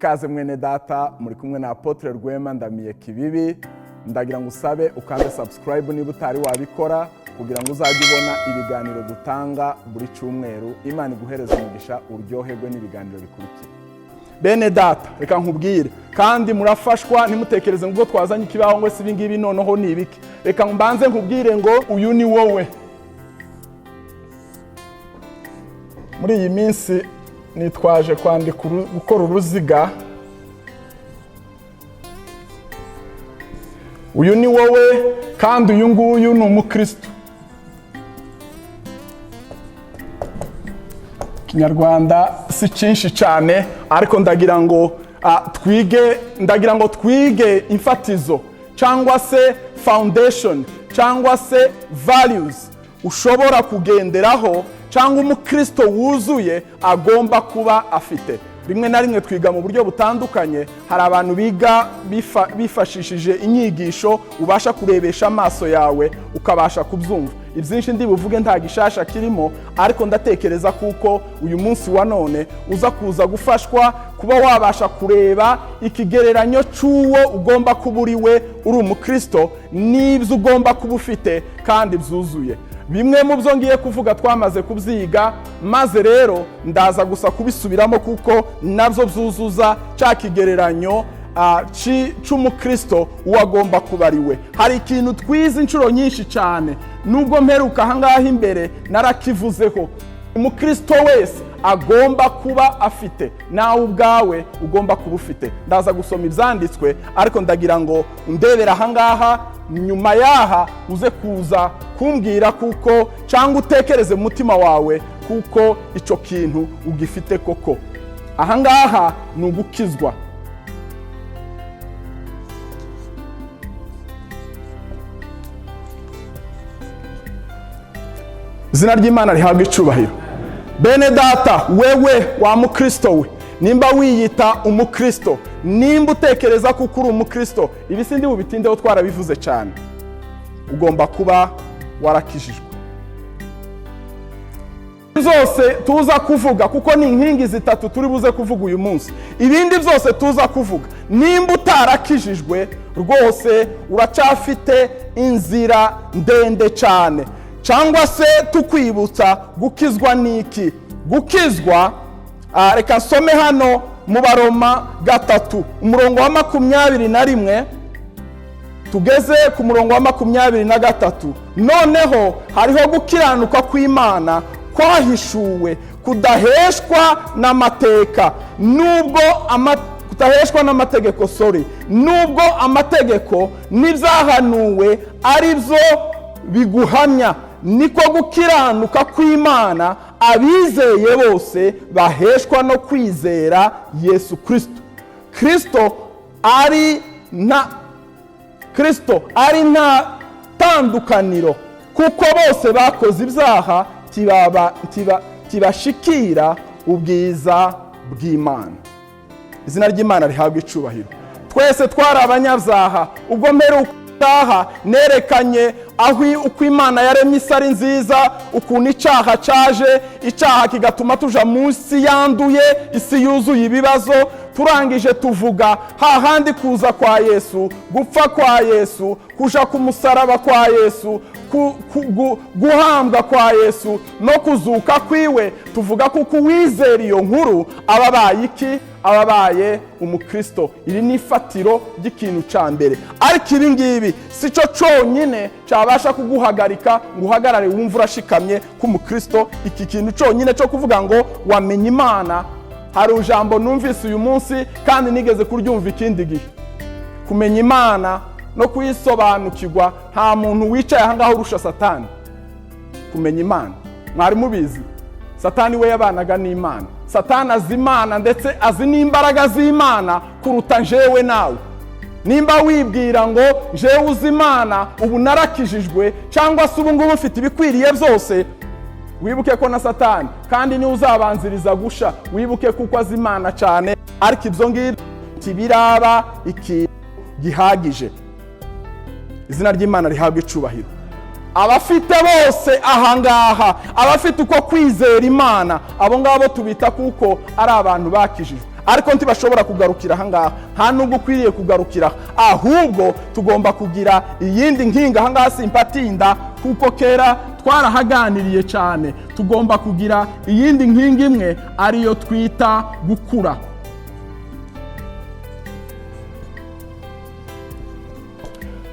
Kaze mwene data muri kumwe na Apotre Rwema Ndamiye Kibibi, ndagira ngo usabe ukande subscribe niba utari wabikora kugira ngo uzajye ubona ibiganiro dutanga buri cyumweru. Imana iguhereze umugisha uryoherwe n'ibiganiro bikurikira. Bene data, reka nkubwire kandi murafashwa ntimutekereze ngo twazanye ikibaho ngo si ibingibi noneho ni ibiki. Reka mbanze nkubwire ngo uyu ni wowe. Muri iyi minsi nitwaje kwandika gukora uruziga. Uyu ni wowe kandi uyu nguyu ni umukristo. Kinyarwanda si cyinshi cyane ariko ndagira ngo twige imfatizo cyangwa se foundation cyangwa se values ushobora kugenderaho cyangwa umukristo wuzuye agomba kuba afite. Rimwe na rimwe twiga mu buryo butandukanye. Hari abantu biga bifashishije inyigisho ubasha kurebesha amaso yawe ukabasha kubyumva. Ibyinshi ndi buvuge nta gishasha kirimo, ariko ndatekereza kuko uyu munsi wa none uza kuza gufashwa kuba wabasha kureba ikigereranyo cy'uwo ugomba kuba uriwe uri umukristo n'ibyo ugomba kuba ufite kandi byuzuye. Bimwe mu byo ngiye kuvuga twamaze kubyiga, maze rero ndaza gusa kubisubiramo kuko nabyo byuzuza cya kigereranyo cy'umukristo uwagomba kuba ariwe. Hari ikintu twize inshuro nyinshi cyane, nubwo mperuka ahangaha imbere narakivuzeho. Umukristo wese agomba kuba afite, nawe ubwawe ugomba kuba ufite. Ndaza gusoma ibyanditswe ariko ndagira ngo ndebera ahangaha, nyuma yaha uze kuza kumbwira kuko cyangwa utekereze mu mutima wawe kuko icyo kintu ugifite koko. Ahangaha ni ugukizwa. Izina ry'Imana rihabwa icubahiro. Bene data, wewe wa mukristo we, nimba wiyita umukristo, nimba utekereza kuko uri umukristo, ibi sindi bubitindeho twarabivuze cyane, ugomba kuba warakijijwe. Zose tuza kuvuga kuko ni inkingi zitatu turi buze kuvuga uyu munsi. Ibindi byose tuza kuvuga, nimba utarakijijwe rwose uracafite inzira ndende cyane. Cyangwa se tukwibutsa gukizwa niki? Gukizwa, reka nsome hano mu Baroma 3 umurongo wa 21, tugeze ku murongo wa 23. Noneho hariho gukiranuka kw'Imana kwahishuwe kudaheshwa n'amateka, nubwo kudaheshwa n'amategeko, nubwo amategeko n'ibyahanuwe ari byo biguhamya, niko gukiranuka kw'Imana abizeye bose baheshwa no kwizera Yesu Kristo. Kristo ari nta tandukaniro, kuko bose bakoze ibyaha tibashikira ubwiza bw'Imana. Izina ry'Imana rihabwa icubahiro. Twese twari abanyabyaha. Ubwo mperuka nerekanye aho uko Imana yaremye isi ari nziza, ukuntu icyaha cyaje, icyaha kigatuma tuja munsi yanduye, isi yuzuye ibibazo. Turangije tuvuga hahandi kuza kwa Yesu, gupfa kwa Yesu, kuja ku musaraba kwa Yesu, guhambwa kwa Yesu no kuzuka kwiwe. Tuvuga kuko uwizera iyo nkuru ababaye iki? Ababaye umukristo. Iri ni ifatiro ry'ikintu cya mbere. Ariko ibi ngibi si cyo cyonyine cyabasha kuguhagarika ngo uhagarare wumva urashikamye k'umukristo. Iki kintu cyonyine cyo kuvuga ngo wamenye Imana, hari ijambo numvise uyu munsi kandi nigeze kuryumva ikindi gihe. Kumenya Imana no kuyisobanukirwa, nta muntu wicaye ahangaho urusha Satani kumenya Imana. Mwari mubizi Satani we yabanaga n'Imana. Satani azi Imana ndetse azi n'imbaraga z'Imana kuruta jewe nawe. Nimba wibwira ngo jewe uzi Imana, ubu narakijijwe, cyangwa se ubu ngubu ufite ibikwiriye byose, wibuke ko na Satani kandi ni uzabanziriza gusha. Wibuke kuko azi Imana cyane, ariko ibyo ngibyo tibiraba ikintu gihagije. Izina ry'Imana rihabwa icubahiro. Abafite bose ahangaha, abafite uko kwizera Imana, abo ngabo tubita kuko ari abantu bakijijwe. ariko ntibashobora kugarukira ahangaha, nta nubwo ukwiriye kugarukira, ahubwo tugomba kugira iyindi nkingi. Ahangaha simpatinda kuko kera twarahaganiriye cyane. Tugomba kugira iyindi nkingi imwe, ariyo twita gukura.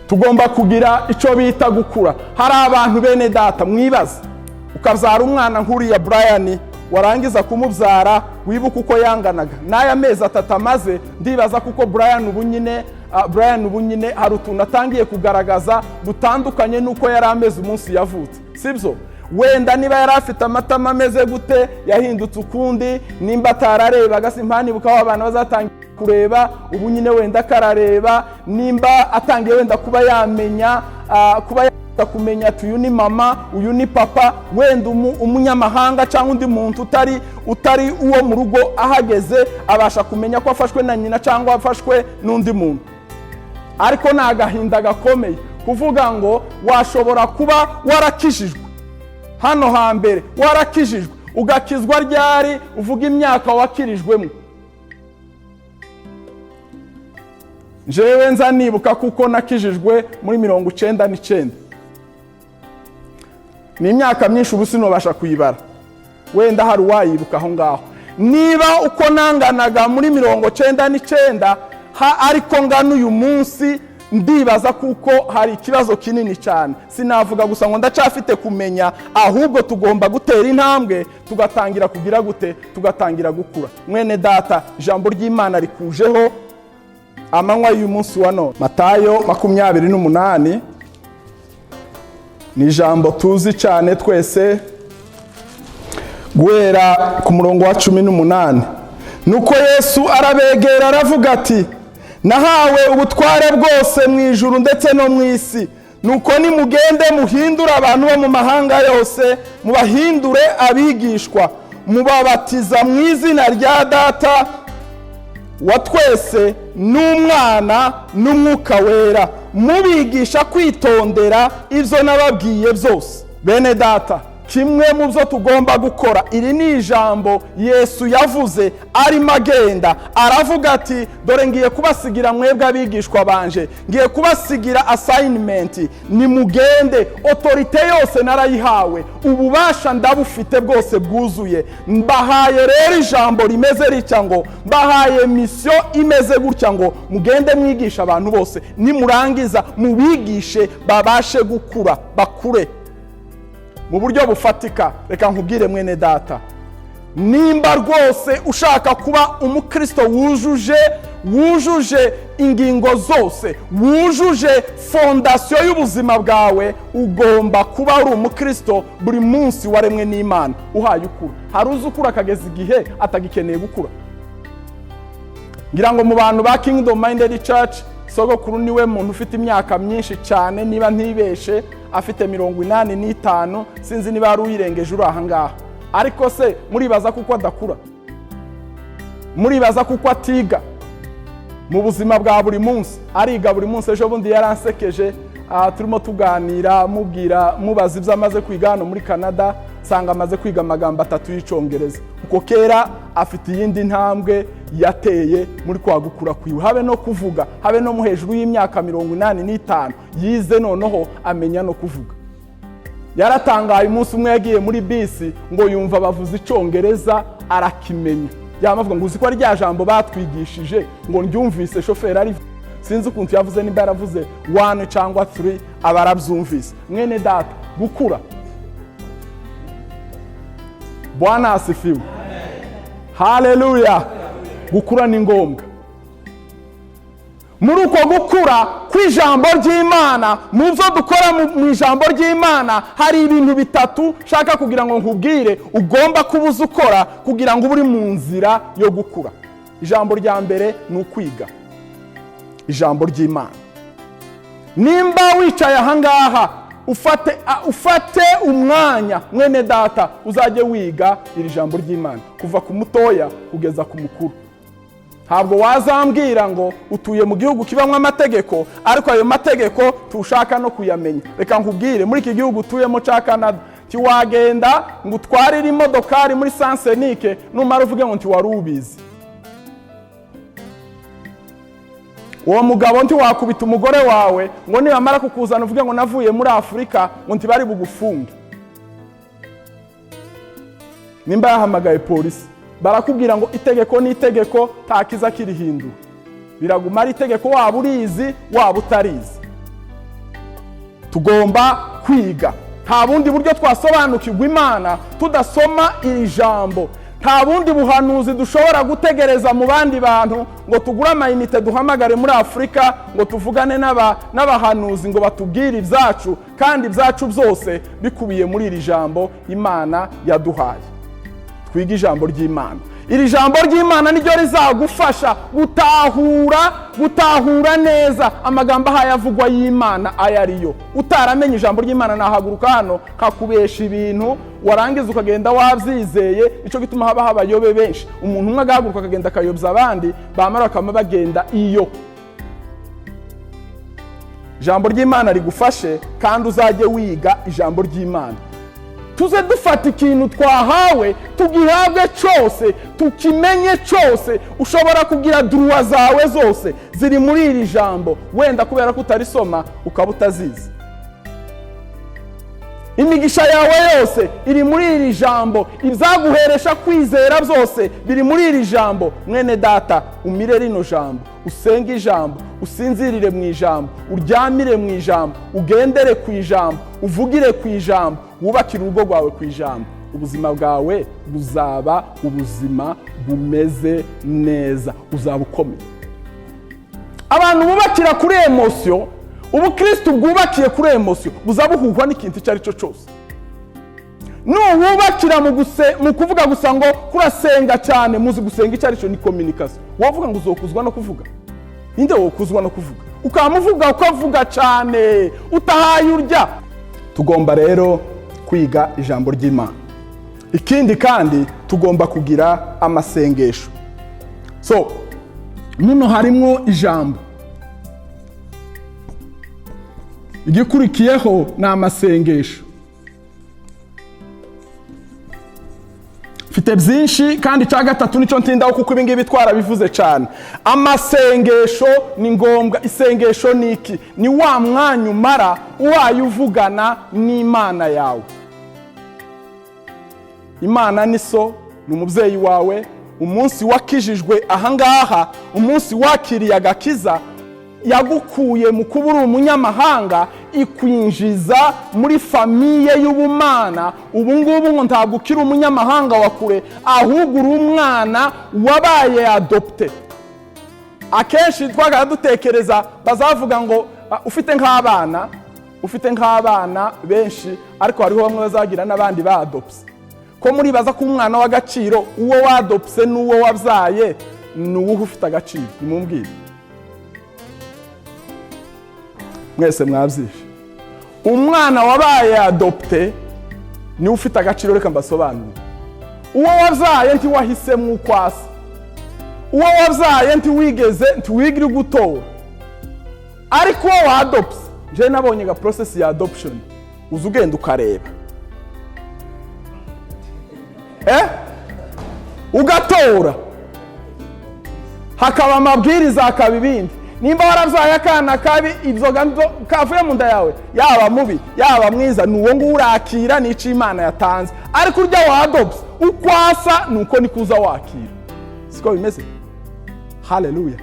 Tugomba kugira icyo bita gukura. Hari abantu bene data mwibaza, ukabyara umwana nk'uriya Brian, warangiza kumubyara wibuka uko yanganaga n'aya mezi 3 amaze. Ndibaza kuko Brian ubu nyine hari utuntu atangiye kugaragaza dutandukanye n'uko yari amezi umunsi yavutse, sibyo? Wenda niba yari afite amatama ameze gute yahindutse ukundi, nimba atararebaga simpanibuka aho abantu bazatangira kureba, ubu nyine wenda karareba, nimba atangiye wenda kuba yamenya kumenya ati uyu ni mama, uyu ni papa, wenda umunyamahanga cyangwa undi muntu utari uwo mu rugo ahageze abasha kumenya ko afashwe na nyina cyangwa afashwe n'undi muntu. Ariko ni agahinda gakomeye kuvuga ngo washobora kuba warakijijwe hano hambere, warakijijwe ugakizwa ryari, uvuga imyaka wakirijwemo. Jewe nza nibuka kuko nakijijwe muri 99. Ni imyaka myinshi ubu sinobasha kuyibara, wenda hari uwayibuka aho ngaho. Niba uko nanganaga muri 99 ariko ngana uyu munsi, ndibaza kuko hari ikibazo kinini cyane. Sinavuga gusa ngo ndacafite kumenya, ahubwo tugomba gutera intambwe, tugatangira kugira gute, tugatangira gukura. Mwene data, ijambo ry'Imana rikujeho amanywa y'uyu munsi wa none. Matayo 28 ni ijambo tuzi cyane twese, guhera ku murongo wa 18. Nuko Yesu arabegera aravuga ati, nahawe ubutware bwose mu ijuru ndetse no mu isi. Nuko nimugende muhindure abantu bo mu mahanga yose, mubahindure abigishwa, mubabatiza mu izina rya Data wa twese n'Umwana n'Umwuka wera, mubigisha kwitondera ibyo nababwiye byose. Bene data, kimwe mu byo tugomba gukora, iri ni ijambo Yesu yavuze arimo agenda aravuga ati, dore ngiye kubasigira mwebwe abigishwa banje, ngiye kubasigira assignment, nimugende, autorite yose narayihawe, ububasha ndabufite bwose bwuzuye. Mbahaye rero ijambo rimeze rica ngo, mbahaye mission imeze gutya ngo, mugende mwigisha abantu bose, nimurangiza mubigishe babashe gukura, bakure mu buryo bufatika. Reka nkubwire mwene data, nimba rwose ushaka kuba umukristo wujuje ingingo zose, wujuje fondasiyo y'ubuzima bwawe, ugomba kuba ari umukristo buri munsi waremwe n'Imana uhaye ukura. Hari uzi ukura akageza igihe atagikeneye gukura. Ngira ngo mu bantu ba Kingdom Minded Church, sogokuru niwe muntu ufite imyaka myinshi cyane, niba ntibeshe afite 85, sinzi niba ari uyirengeje uri ahangaha. Ariko se muribaza kuko adakura? Muribaza kuko atiga mu buzima bwa buri munsi? Ariga buri munsi. Ejo bundi yaransekeje, turimo tuganira mubaza ibyo amaze kwiga hano muri Canada, sanga amaze kwiga amagambo 3 y'Icyongereza. Uko kera afite iyindi ntambwe yateye muri kwagukura kwiwe, habe no kuvuga, habe no mu hejuru y'imyaka 85 yize, noneho amenya no kuvuga. Yaratangaye umunsi umwe yagiye muri bisi ngo yumva bavuze Icyongereza arakimenya. Yamavuga ngo uzi ko rya jambo batwigishije ngo ndyumvise shoferi ari, sinzi ukuntu yavuze, nimba yaravuze 1 cyangwa 3 abarabyumvise. Mwene data, gukura. Bwana asifiwe. Haleluya. Gukura ni ngombwa. Muri uko gukura kw'ijambo ry'Imana, mu byo dukora mu ijambo ry'Imana, hari ibintu bitatu shaka kugira ngo nkubwire ugomba kubuza ukora kugira ngo uri mu nzira yo gukura. Ijambo rya mbere ni ukwiga ijambo ry'Imana. Nimba wicaye ahangaha, ufate umwanya mwene data, uzajye wiga iri jambo ry'Imana kuva ku mutoya kugeza ku mukuru. Ntabwo wazambwira ngo utuye mu gihugu kibamwe amategeko, ariko ayo mategeko tushaka no kuyamenya. Reka nkubwire, muri iki gihugu utuyemo cya Canada, tiwagenda ngo utwarire imodokari muri Sansenike numara uvuge ngo ntiwari ubizi. uwo mugabo ntiwakubita umugore wawe ngo nibamara kukuzana uvuge ngo navuye muri Afurika ngo ntibari bugufunge. Nimba yahamagaye polisi barakubwira ngo itegeko ni itegeko, takiza kirihindura, biraguma ari itegeko waba urizi waba utarizi. Tugomba kwiga. Nta bundi buryo twasobanukirwa Imana tudasoma iri jambo. Nta bundi buhanuzi dushobora gutegereza mu bandi bantu ngo tugure amayinite duhamagare muri Afurika ngo tuvugane n'abahanuzi ngo batubwire ibyacu, kandi ibyacu byose bikubiye muri iri jambo Imana yaduhaye. Twiga ijambo ry'Imana. Iri jambo ry'Imana niryo rizagufasha gutahura neza amagambo ahaye avugwa y'Imana ayariyo. Utaramenye ijambo ry'Imana nahaguruka hano kakubesha ibintu warangiza ukagenda wabyizeye, ico gituma haba habayobe benshi. Umuntu umwe agahaguruka akagenda akayobya abandi, bamara bakama bagenda iyo. Ijambo ry'Imana rigufashe kandi uzaje wiga ijambo ry'Imana. Tuze dufata ikintu twahawe tugihabwe cyose, tukimenye cyose. Ushobora kugira druwa zawe zose ziri muri iri jambo, wenda kubera ko utarisoma ukaba utazizi. Imigisha yawe yose iri muri iri jambo, ibyaguheresha kwizera byose biri muri iri jambo. Mwene data, umire rino jambo, usenge ijambo, usinzirire mu ijambo, uryamire mu ijambo, ugendere ku ijambo, uvugire ku ijambo, wubakire urugo rwawe ku ijambo. Ubuzima bwawe buzaba ubuzima bumeze neza, uzaba ukomeye. Abantu bubakira kuri emotion, ubu Kristo bwubakiye kuri emotion buzabuhuhwa n'ikintu icyo ari cyo cyose. Nuwubakira mu kuvuga gusa ngo kurasenga cyane, muzi gusenga icyo ari cyo ni communication. Wavuga ngo uzokuzwa no kuvuga, inde wokuzwa no kuvuga, ukamuvuga ukavuga cyane utahaye urya. Tugomba rero kwiga ijambo ry'Imana. Ikindi kandi tugomba kugira amasengesho. So muno harimo ijambo, igikurikiyeho na amasengesho. Mfite byinshi kandi cya gatatu nicyo ntindaho kuko ibi ngibi twarabivuze cyane. Amasengesho ni ngombwa. Isengesho ni iki? Ni wa mwanya umara uwaye uvugana n'Imana yawe. Imana ni so, ni umubyeyi wawe. Umunsi wakijijwe ahangaha, umunsi wakiriye agakiza, yagukuye mu kuba uri umunyamahanga ikwinjiza muri famiye y'ubumana. Ubu ngubu ngo ntabwo ukiri umunyamahanga wa kure, ahubwo uri umwana wabaye adopte. Akenshi twagara dutekereza bazavuga ngo ufite nk'abana benshi, ariko hariho bamwe bazagira n'abandi badopse. Ko muribaza ko umwana w'agaciro uwo wadopse n'uwo wabyaye ni uwo ufite agaciro? Nimumbwire. Mwese mwabyishe. Umwana wabaye adopte ni ufite agaciro. Reka mbasobanurire. Uwo wabyaye ntiwahisemo ukwasa, uwo wabyaye ntiwigire gutora, ariko uwo wadopse, je nabonye ga process ya adoption, uzugenda ukareba ugatora, hakaba amabwiriza hakaba ibindi. Nimba waravyaye akana kabi, ibyoga kavuye mu nda yawe, yaba mubi yaba mwiza, nuwo ngo urakira nico Imana yatanze. Ariko urya wadopse ukwasa nuko nikuza wakira. Siko bimeze? Haleluya,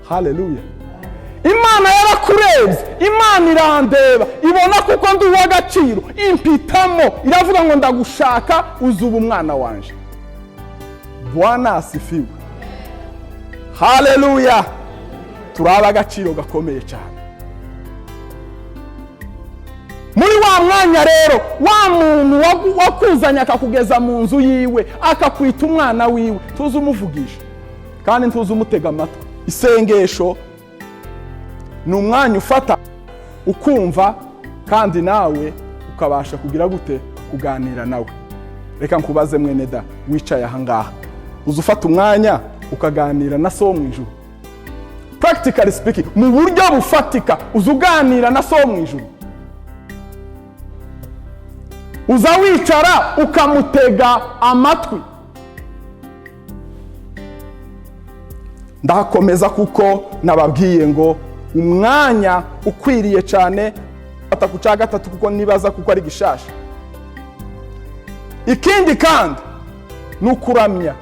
haleluya. Imana yarakurebye, Imana irandeba, ibona kuko ndi uw'agaciro, impitamo, iravuga ngo ndagushaka uzuba umwana wanje. Bwana asifiwe. Haleluya. Turaba agaciro gakomeye cyane. Muri wa mwanya rero, wa muntu wakuzanya akakugeza mu nzu yiwe, akakwita umwana wiwe, tuzi umuvugisha kandi tuzi umutega amatwi. Isengesho ni umwanya ufata ukumva kandi nawe ukabasha kugira gute kuganira nawe. Reka nkubaze mwene da wicaye ahangaha, uzufata umwanya ukaganira na so mu ijuru. Practically speaking, mu buryo bufatika uzuganira na so mu ijuru. Uza wicara ukamutega amatwi. ndahakomeza kuko nababwiye ngo umwanya ukwiriye cyane fata ku cya gatatu kuko nibaza kuko ari gishasha. Ikindi kandi ni ukuramya.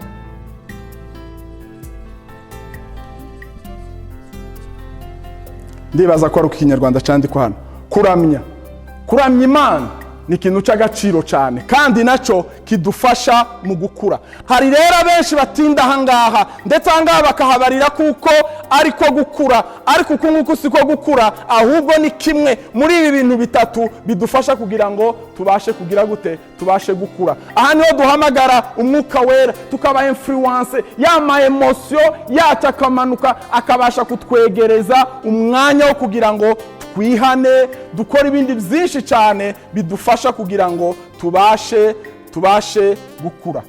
Ndibaza ko ari Ikinyarwanda cyandikwa hano. Kuramya Imana ni ikintu cy'agaciro cyane kandi nacyo kidufasha mu gukura. Hari rero benshi batinda ahangaha ndetse ahangaha bakahabarira kuko ariko gukura, ariko uku nguku siko gukura, ahubwo ni kimwe muri ibi bintu bitatu bidufasha kugira ngo tubashe kugira gute, tubashe gukura. Aha niho duhamagara umwuka wera tukaba influence y'ama emotion yacu akamanuka akabasha kutwegereza umwanya wo kugira ngo twihane, dukora ibindi byinshi cyane bidufasha kugira ngo tubashe gukura.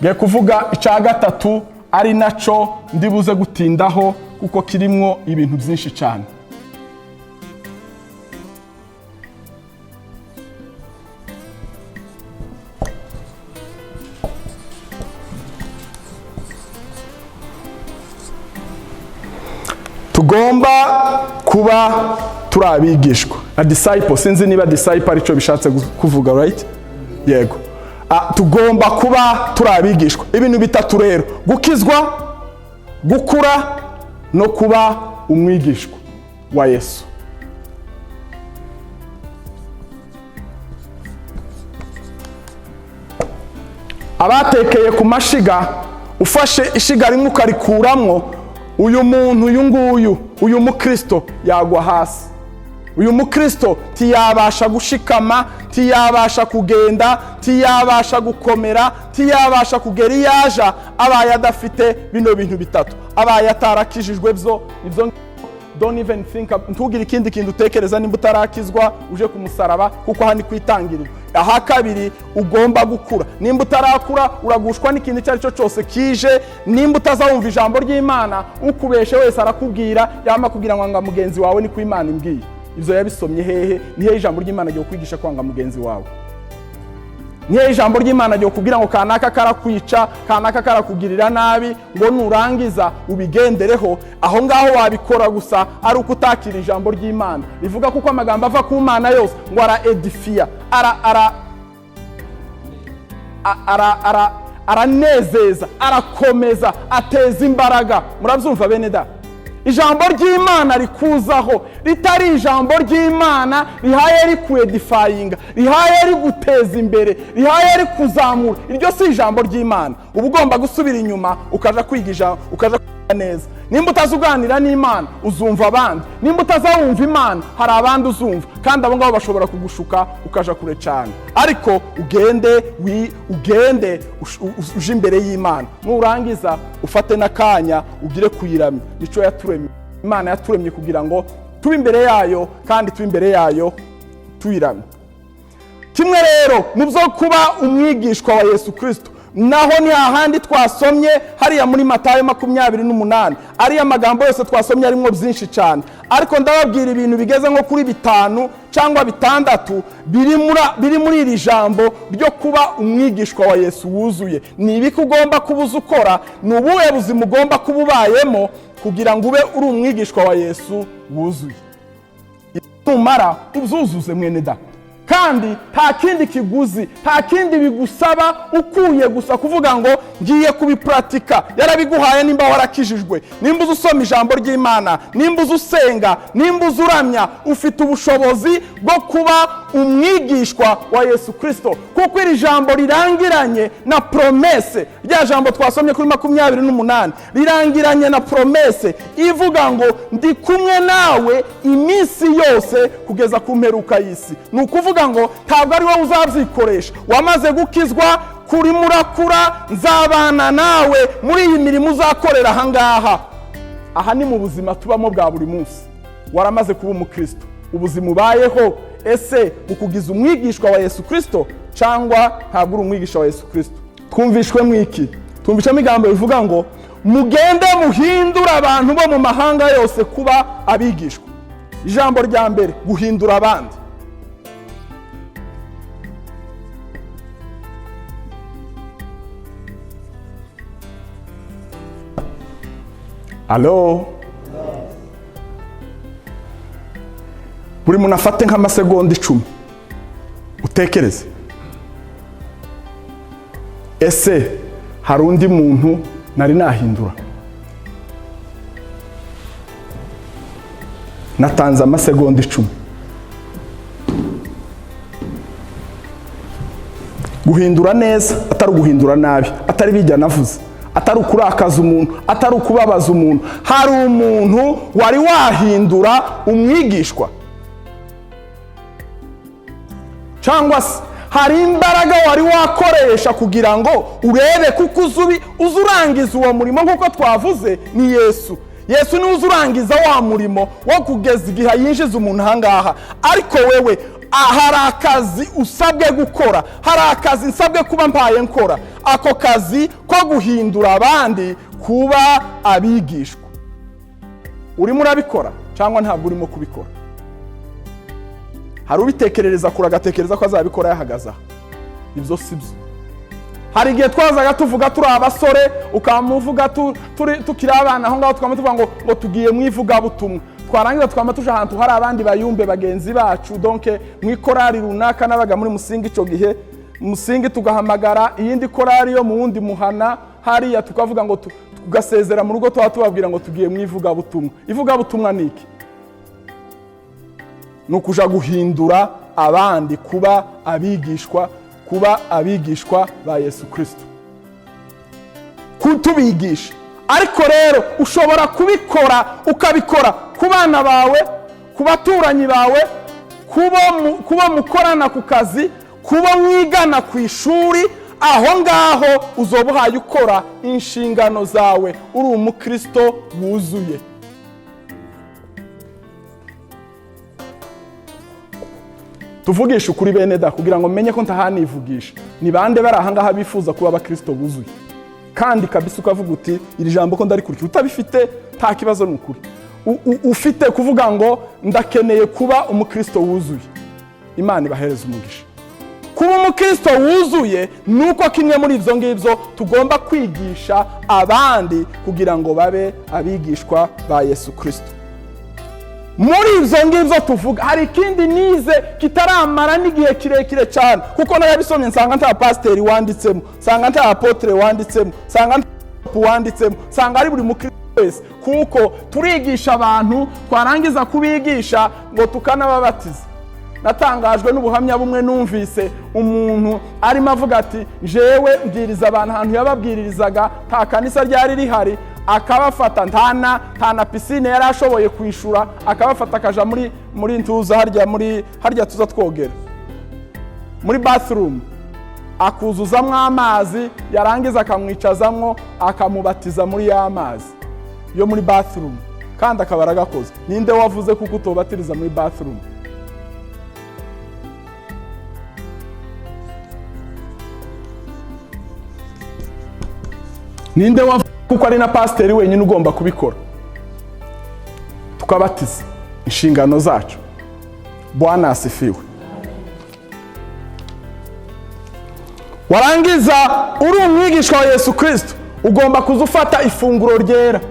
Ngiye kuvuga icya gatatu ari nacyo ndibuze gutindaho kuko kirimo ibintu byinshi cyane. Tugomba kuba turi abigishwa. A disciple, sinzi niba disciple aricyo bishatse kuvuga, right? Yego. Tugomba kuba turi abigishwa. Ibintu bitatu rero: gukizwa, gukura no kuba umwigishwa wa Yesu. Abatekeye ku mashiga, ufashe ishiga rimwe ukarikuramwo, uyu muntu uyu mukristo yagwa hasi. Uyu mukristo tiyabasha gushikama, tiyabasha kugenda, tiyabasha gukomera, tiyabasha kugera iyaja abaye adafite bino bintu bitatu. Abaye atarakijijwe ibyo don't even think, ntugire ikindi kintu utekereza nimba utarakizwa uje ku musaraba kuko aha ni kwitangirira. Aha kabiri, ugomba gukura. Nimba utarakura uragushwa n'ikintu icyo ari cyo cyose kije. Nimba utazawumva ijambo ry'Imana, ukubeshe wese arakubwira yama kugira ngo mugenzi wawe ni ku Imana imbwiye. Ibyo yabisomye hehe? Nihe ijambo ry'Imana ryo kwigisha kwanga mugenzi wawe? Nihe ijambo ry'Imana ryo kugira ngo kanaka karakwica, kanaka karakugirira nabi, ngo nurangiza ubigendereho? Aho ngaho wabikora gusa ari uko utakira ijambo ry'Imana rivuga kuko amagambo ava ku Mana yose ngo edifiya, aranezeza, arakomeza, ateza imbaraga. Murabyumva bene da? Ijambo ry'Imana rikuzaho ritari ijambo ry'Imana rihaye rikuedifyinga, rihaye riguteza imbere, rihaye rikuzamura, iryo si ijambo ry'Imana. Uba ugomba gusubira inyuma ukaja kwigisha, ukaja neza. Nimba utazuganira n'Imana uzumva abandi, nimba utazawumva Imana hari abandi uzumva, kandi abo ngabo bashobora kugushuka ukaja kure cyane. Ariko ugende uje imbere y'Imana, nurangiza ufate n'akanya ugire kuyiramya. Nico yaturemye, Imana yaturemye kugira ngo tube imbere yayo, kandi tube imbere yayo tuyiramye. Kimwe rero mubyo kuba umwigishwa wa Yesu Kristo, naho ni hahandi twasomye hariya muri Matayo 28. Ariya magambo yose twasomye arimo byinshi cyane, ariko ndababwira ibintu bigeze nko kuri 5 cyangwa 6 biri muri iri jambo ryo kuba umwigishwa wa Yesu wuzuye. Ni ibiki ugomba kubuza ukora, ni ubuhe buzima ugomba kububayemo kugira ngo ube uri umwigishwa wa Yesu wuzuye. Numara uzuzuze mwene da, kandi nta kindi kiguzi, nta kindi bigusaba, ukuye gusa kuvuga ngo ngiye kubipratika. Yarabiguhaye nimba warakijijwe, nimba uzusoma ijambo ry'Imana, nimba uzusenga, nimba uzuramya, ufite ubushobozi bwo kuba umwigishwa wa Yesu Kristo, kuko iri jambo rirangiranye na promese. Rya jambo twasomye kuri 28 rirangiranye na promese ivuga ngo ndi kumwe nawe iminsi yose kugeza ku mperuka y'isi. Ni ukuvuga ngo ntabwo ari wowe uzabyikoresha. Wamaze gukizwa, kuri murakura, nzabana nawe muri iyi mirimo uzakorera ahangaha. Aha ni mu buzima tubamo bwa buri munsi. Waramaze kuba umukristo, ubuzima ubayeho ese ukugiza umwigishwa wa Yesu Kristo cyangwa ntabwo uri umwigisha wa Yesu Kristo? Twumvishwe mwiki? Twumvishamo igambo bivuga ngo mugende muhindura abantu bo mu mahanga yose kuba abigishwa. Ijambo rya mbere, guhindura abandi. alo, buri muntu afate nk'amasegonda 10 utekereze, ese hari undi muntu nari nahindura? Natanze amasegonda 10. Guhindura neza atari guhindura nabi, atari bijya navuze, atari ukurakaza umuntu, atari ukubabaza umuntu. Hari umuntu wari wahindura umwigishwa, cyangwa se hari imbaraga wari wakoresha kugira ngo urebe kuko uzurangiza uwo murimo. Nk'uko twavuze ni Yesu. Yesu ni uzurangiza wa murimo wo kugeza igihe yinjiza umuntu ahangaha. Ariko wewe hari akazi usabwe gukora, hari akazi nsabwe kuba mpaye nkora. Ako kazi ko guhindura abandi kuba abigishwa, urimo urabikora cyangwa ntabwo urimo kubikora? Hari ubitekerereza kure agatekereza ko azabikora yahagaze aha. Ibyo sibyo. Hari igihe twazaga tuvuga turi abasore, ukamuvuga tukiri abana aho ngaho tuvuga ngo tugiye mu ivugabutumwa. Twarangiza twama tuje ahantu hari abandi bayumbe bagenzi bacu, donc mu ikorari runaka nabaga muri Musingi ico gihe. Musingi tugahamagara iyindi korari yo mu wundi muhana hariya, tukavuga ngo tugasezera mu rugo tubabwira ngo tugiye mu ivugabutumwa. Ivugabutumwa niki? Nukuja guhindura abandi kuba abigishwa ba Yesu Kristo, kutubigisha. Ariko rero ushobora kubikora, ukabikora ku bana bawe, ku baturanyi bawe, kuba mukorana ku kazi, kuba mwigana ku ishuri. Aho ngaho uzoba uhaye ukora inshingano zawe, uri umukristo wuzuye. Tuvugisha ukuri bene da, kugira ngo menye ko ntahanivugisha. Ni bande bari ahangaha bifuza kuba abakristo buzuye? Kandi kabisa ukavuga uti iri jambo ko ndarikurikira. Utabifite nta kibazo n'ukuri. Ufite kuvuga ngo ndakeneye kuba umukristo wuzuye, Imana ibahereza umugisha. Kuba umukristo wuzuye nuko kimwe muri ivyo ngivyo tugomba kwigisha abandi kugira ngo babe abigishwa ba Yesu Kristo. Muri ivyo ngivyo tuvuga, hari ikindi nize kitaramara n'igihe kirekire cyane, kuko narabisomye nsanga nta pasiteri wanditsemo, nsanga nta apotre wanditsemo, nsanga nta wanditsemo, nsanga ari buri mukristo wese. Kuko turigisha abantu, twarangiza kubigisha ngo tukanababatiza. Natangajwe n'ubuhamya bumwe numvise, umuntu arimo avuga ati jewe mbwiriza abantu ahantu yababwiririzaga nta kanisa ryari rihari, akabafata ntana pisine yari ashoboye kwishura, akabafata akaja muri ntuza harya tuza twogera muri bathroom, akuzuzamwo amazi, yarangiza akamwicazamwo, akamubatiza muri y'amazi yo muri bathroom, kandi akabara gakoze. Ninde wavuze kuko utobatiriza muri bathroom? Ninde wavuze kuko ari na pasiteri wenyine ugomba kubikora? Tukabatiza inshingano zacu. Bwana asifiwe. Warangiza uri umwigishwa wa Yesu Kristo, ugomba kuzufata ifunguro ryera.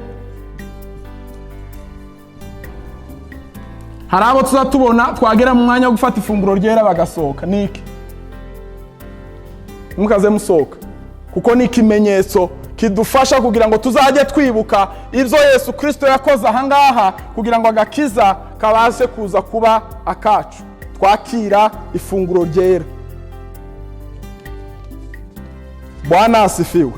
Hari abo tuzatubona twagera mu mwanya wo gufata ifunguro ryera bagasohoka. Niki? Mukaze musohoka, kuko ni ikimenyetso kidufasha kugira ngo tuzajye twibuka ibyo Yesu Kristo yakoze ahangaha, kugira ngo agakiza kabashe kuza kuba akacu. Twakira ifunguro ryera. Bwana asifiwe.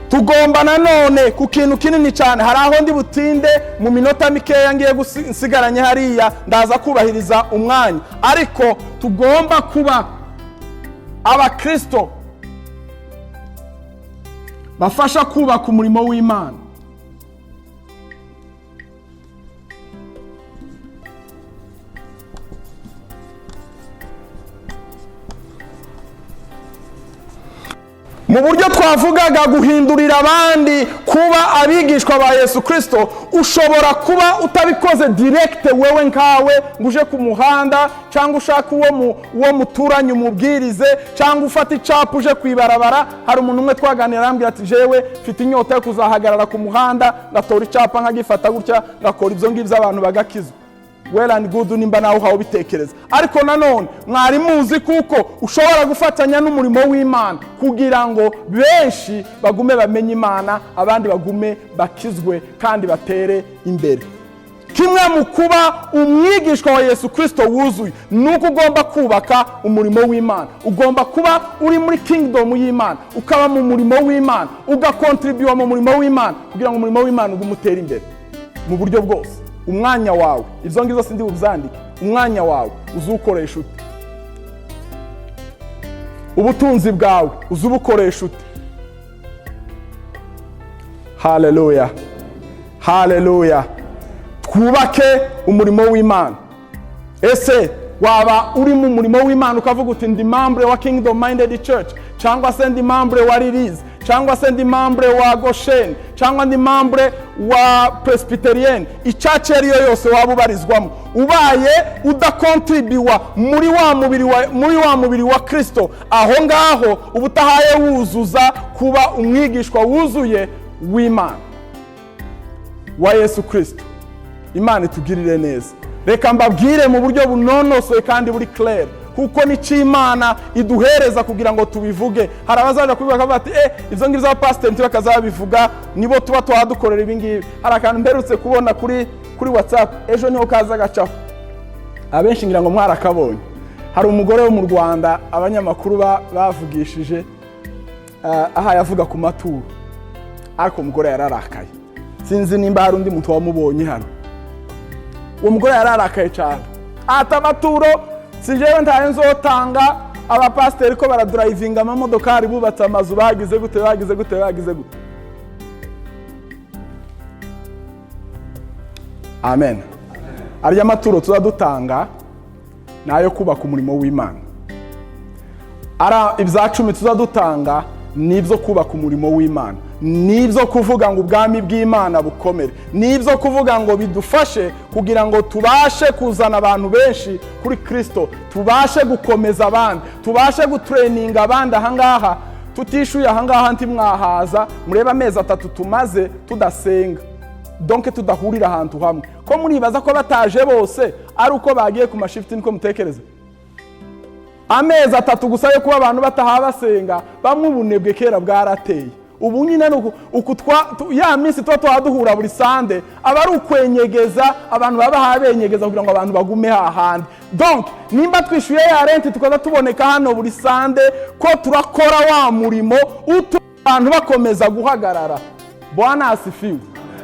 Tugomba nanone ku kintu kinini cyane. Hari aho ndi butinde mu minota mikeya ngiye gusigaranye hariya, ndaza kubahiriza umwanya. Ariko tugomba kuba abakristo bafasha kubaka umurimo w'Imana. mu buryo twavugaga guhindurira abandi kuba abigishwa ba Yesu Kristo, ushobora kuba utabikoze direct wewe nkawe nguje ku muhanda, cyangwa ushaka uwo muturanye umubwirize, cyangwa ufata icapa uje kwibarabara. Hari umuntu umwe twaganira arambwira ati jewe mfite inyota yo kuzahagarara ku muhanda ngatora icapa nkagifata gutya ngakora ibyo ngibyo abantu bagakizwa. Well and good, nimba nawe uhawe bitekereza. Ariko nanone mwari muzi kuko ushobora gufatanya n'umurimo w'Imana kugira ngo benshi bagume bamenye Imana, abandi bagume bakizwe kandi batere imbere. Kimwe mu kuba umwigishwa wa Yesu Kristo wuzuye nuko ugomba kubaka umurimo w'Imana. Ugomba kuba uri muri kingdom y'Imana, ukaba mu murimo w'Imana, ugakontribute mu murimo w'Imana kugira ngo umurimo w'Imana ugumutere imbere mu buryo bwose. Umwanya wawe, ibyo ngizo sindi buzandike, umwanya wawe uzukoresha ute? Ubutunzi bwawe uzubukoresha ute? Haleluya, haleluya. Twubake umurimo w'Imana. Ese waba uri mu murimo w'Imana ukavuga uti ndi membre wa Kingdom Minded Church, cyangwa se ndi membre wa Release, cyangwa se ndi membre wa Goshen, cyangwa ndi membre wa Presbyterian, icace ariyo yose waba ubarizwamo, ubaye udakontribiwa muri wa mubiri wa Kristo, aho ngaho ubutahaye wuzuza kuba umwigishwa wuzuye w'Imana wa Yesu Kristo. Imana itugirire neza. Reka mbabwire mu buryo bunonosoye kandi buri clear, kuko ni cy'Imana iduhereza kugira ngo tubivuge. Hari abazaje kubivuga bati ibyo ngibyo abapasiteri ntibakazabivuga, nibo tuba twadukorera ibi ngibi. Hari akantu mperutse kubona kuri WhatsApp, ejo niho kaza gacaho, abenshi ngira ngo mwarakabonye. Hari umugore wo mu Rwanda abanyamakuru bavugishije, aha yavuga ku maturo, ariko umugore yararakaye. Sinzi nimba hari undi muntu wamubonye hano. Uwo mugore yararakaye cyane, ata amaturo sijewe ntaye nzotanga, abapasiteri ko baradrivinga amamodokari bubatse amazu bagize gute. Amen. Arya maturo tuzadutanga nayo kubaka umurimo w'Imana. Ara ibya 10 tuzadutanga nibyo kubaka umurimo w'Imana, nibyo kuvuga ngo ubwami bw'Imana bukomere, nibyo kuvuga ngo bidufashe kugira ngo tubashe kuzana abantu benshi kuri Kristo, tubashe gukomeza abandi, tubashe gutraininga abandi. Ahangaha tutishuye, ahangaha nti mwahaza mureba amezi 3 tumaze tudasenga, donc tudahurira ahantu hamwe. Ko muribaza ko bataje bose ari uko bagiye ku mashifti, niko mutekereza? Amezi 3 gusa yo kuba abantu bataha basenga, bamwe ubunebwe kera bwarateye. Ubu nyine ya minsi tuba twaduhura buri sande, aba ari ukwenyegeza abantu, baba habenyegeza kugira ngo abantu bagume hahandi. Donc nimba twishuye ya renti tukaza tuboneka hano buri sande, ko turakora wa murimo abantu bakomeza guhagarara. Bwana asifiwe.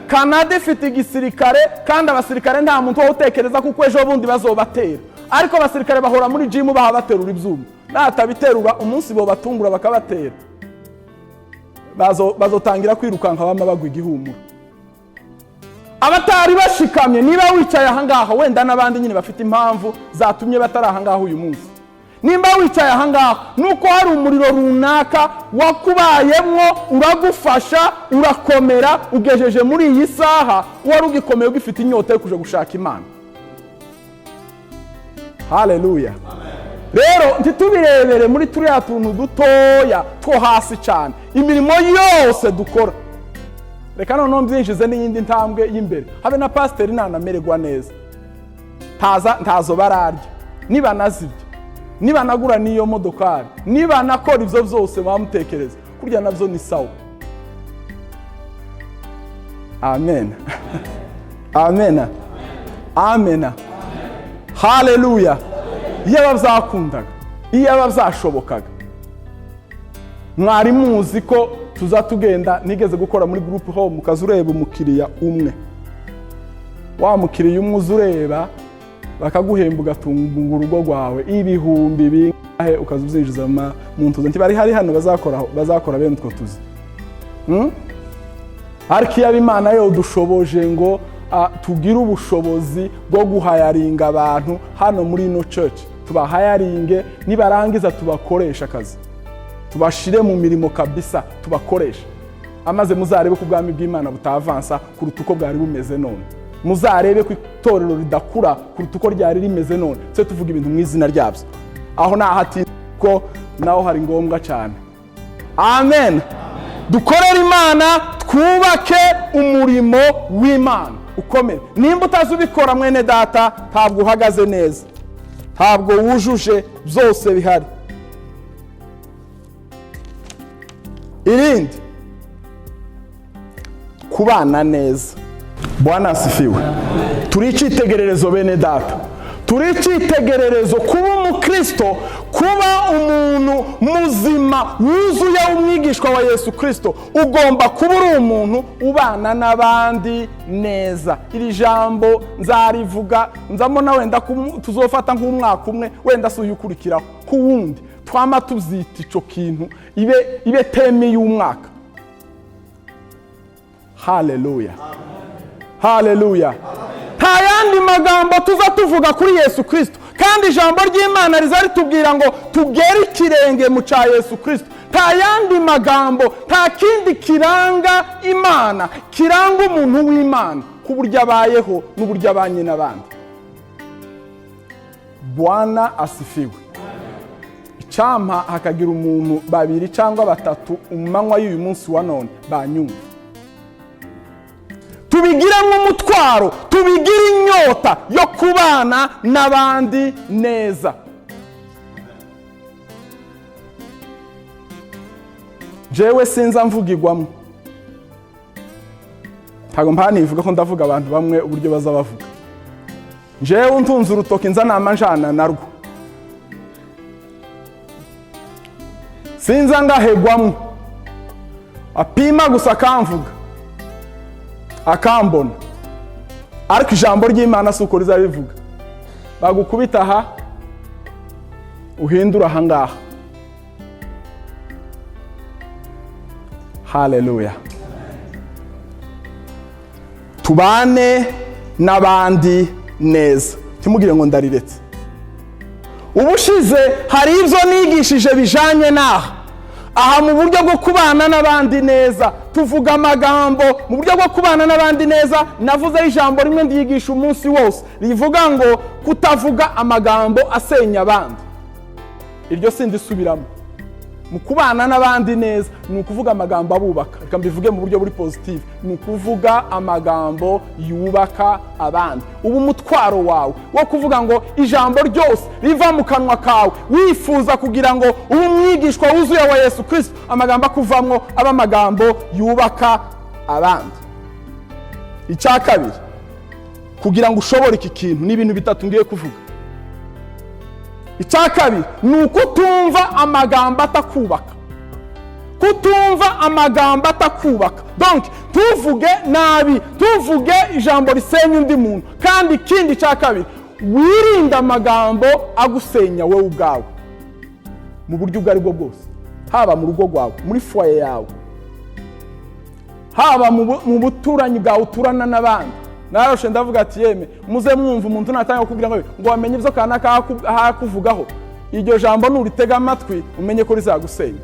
Canada ifite igisirikare, kandi abasirikare nta muntu wo utekereza kuko ejo bundi bazobatera, ariko abasirikare bahora muri gym bahabaterura ibyuma, natabiterura umunsi bo batungura bakabatera, bazotangira kwirukanka bama bagwa igihumura. Abatari bashikamye, niba wicaye ahangaha, wenda nabandi nyine bafite impamvu zatumye batari ahangaha uyu munsi. Nimba wicaye ahangaha nuko hari umuriro runaka wakubayemwo, uragufasha, urakomera, ugejeje muri iyi saha, wari ugikomeye ugifite inyota yo kuja gushaka Imana. Haleluya. Rero ntitubirebere muri turiya tuntu dutoya two hasi cyane, imirimo yose dukora. Reka noneho mbyinjize n'iyindi ntambwe y'imbere. Habe na pasiteri nanamererwa neza, ntazo bararya, niba nazibye, niba nagura niyo modokari, niba nakora ibyo byose bamutekereza, kurya navyo ni sawa. Amen. Amen. Amen. Haleluya. Iyo bazakundaga, iyo bazashobokaga, mwari muzi ko tuzatugenda. Nigeze gukora muri group home, ukazureba umukiriya umwe, wa mukiriya umwe uzureba bakaguhemba ugatunga urugo rwawe ibihumbi bingahe, ukazuzinjiza mu ntuzo. Nti bari hari hano bazakora bene utwo tuzi. Ariko iyo Imana yo dushoboje ngo tugira ubushobozi bwo guhayaringa abantu hano muri ino church, tubahayaringe, nibarangiza tubakoresha akazi, tubashire mu mirimo kabisa, tubakoresha, amaze muzarebe ko ubwami bw'Imana butavansa kuruta uko bwari bumeze none, muzarebe ko itorero ridakura kuruta uko ryari rimeze none. Tse tuvuga ibintu mu izina ryabyo, aho nahati ko naho hari ngombwa cyane. Amen. Dukorere Imana, twubake umurimo w'Imana ukomeye. Nimba utazubikora mwene data, ntabwo uhagaze neza, ntabwo wujuje byose bihari. Irindi, kubana neza. Bwana asifiwe. Turi icyitegererezo bene data, turi icyitegererezo kuba umukristo, kuba umuntu muzima wuzuye umwigishwa wa Yesu Kristo. Ugomba kuba uri umuntu ubana n'abandi neza. Iri jambo nzarivuga, nzamona wenda tuzofata nk'umwaka umwe, wenda si uyukurikiraho ku wundi, twama tuzita ico kintu ibe teme y'umwaka. Haleluya, haleluya. Nta yandi magambo tuza tuvuga kuri Yesu Kristo, kandi ijambo ry'Imana riza ritubwira ngo tugere ikirenge mu ca Yesu Kristo. Nta yandi magambo, nta kindi kiranga Imana, kiranga umuntu w'Imana ku buryo abayeho n'uburyo abanye n'abandi. Bwana asifiwe. Icyampa hakagira umuntu babiri cyangwa batatu umanywa y'uyu munsi wa none banyumva, tubigire nk'umutwaro, tubigire inyota yo kubana n'abandi neza. Jewe sinza mvugirwamo, ntabwo mpanivuga ko ndavuga abantu bamwe uburyo baza bavuga. Jewe ntunze urutoki nza namanjana narwo, sinza ngahegwamo, apima gusa akamvuga akambona, ariko ijambo ry'Imana si uko riza rivuga. Bagukubita aha uhindura aha ngaha. Haleluya. Tubane n'abandi neza, timugire ngo ndariretse. Ubushize hari ibyo nigishije bijanye naha. Aha mu buryo bwo kubana n'abandi neza tuvuga amagambo, mu buryo bwo kubana n'abandi neza navuze ijambo rimwe ndiyigisha umunsi wose rivuga ngo kutavuga amagambo asenya abandi. Iryo sindisubiramo. Mu kubana n'abandi neza ni ukuvuga amagambo abubaka. Reka mbivuge mu buryo buri positive, ni ukuvuga amagambo yubaka abandi. Ubu mutwaro wawe wo kuvuga ngo ijambo ryose riva mu kanwa kawe wifuza kugira ngo ube umwigishwa wuzuye wa Yesu Kristo, amagambo akuvamwo aba amagambo yubaka abandi. Icya kabiri, kugira ngo ushobore iki kintu n'ibintu bitatu ngiye kuvuga. Icya kabiri ni ukutumva amagambo atakubaka, kutumva amagambo atakubaka. Donc tuvuge nabi, tuvuge ijambo risenya undi muntu. Kandi ikindi cya kabiri, wirinda amagambo agusenya wowe ubwawe mu buryo ubwo ari bwo bwose, haba mu rugo rwawe, muri foyer yawe, haba mu buturanyi bwawe uturana n'abandi. Naroshe ndavuga ati yeme muze mwumva umuntu natanga kugira ngo wamenye ibyo kana hakuvugaho, iryo jambo nuritega amatwi umenye ko rizagusenya.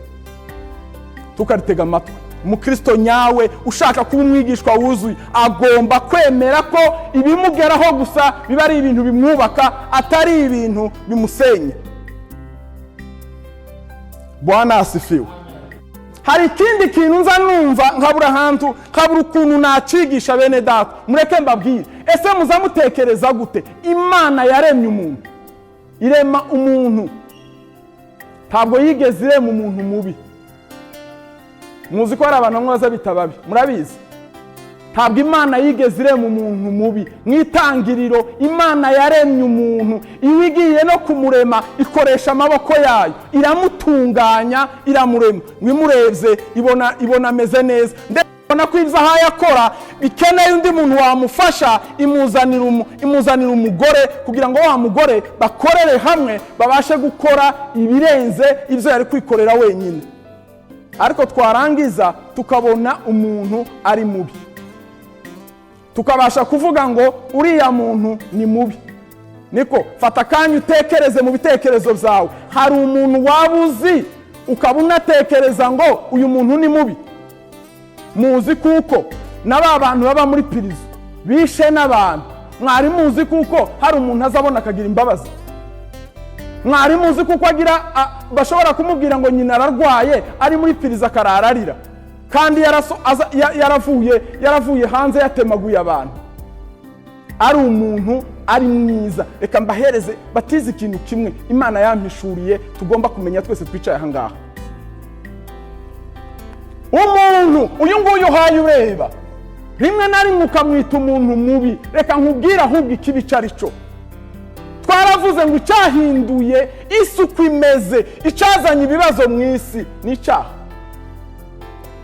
Tukaritega amatwi. Umukristo nyawe ushaka kuba umwigishwa wuzuye agomba kwemera ko ibimugeraho gusa biba ari ibintu bimwubaka, atari ibintu bimusenya. Bwana asifiwe. Hari ikindi kintu nza numva nkabura ahantu, nkabura ukuntu nacigisha bene data. Mureke mbabwire, ese muzamutekereza gute? Imana yaremye umuntu, irema umuntu, ntabwo yigeze irema umuntu mubi. Muzi ko hari abantu bamwe baza bita babi, murabizi? Ntabwo Imana yigeze irema umuntu mubi. Mwitangiriro Imana yaremye umuntu, iyo igiye no kumurema ikoresha amaboko yayo, iramutunganya, iramurema. Mwimurebye ibona ameze neza, ndabona ko ibyo ahaye akora bikeneye undi muntu wamufasha, imuzanira umugore kugira ngo wa mugore bakorere hamwe, babashe gukora ibirenze ibyo yari kwikorera wenyine. Ariko twarangiza tukabona umuntu ari mubi, tukabasha kuvuga ngo uriya muntu ni mubi. Niko fata kanya utekereze mu bitekerezo byawe, hari umuntu wabuzi ukaba unatekereza ngo uyu muntu ni mubi. Muzi kuko n'aba bantu baba muri pirizo bishe n'abantu, mwari muzi kuko hari umuntu azabona akagira imbabazi? Mwari muzi kuko bashobora kumubwira ngo nyina ararwaye ari muri pirizo akarararira, kandi yaravuye hanze yatemaguye abantu? Ari umuntu ari mwiza. Reka mbahereze batize ikintu kimwe Imana yampishuriye tugomba kumenya twese twicaye aha ngaha. Umuntu uyu nguyu uhaye ureba, rimwe na rimwe ukamwita umuntu mubi. Reka nkubwire ahubwo ikibi carico. Twaravuze ngo icyahinduye isi uko imeze, icyazanye ibibazo mu isi ni icyaha.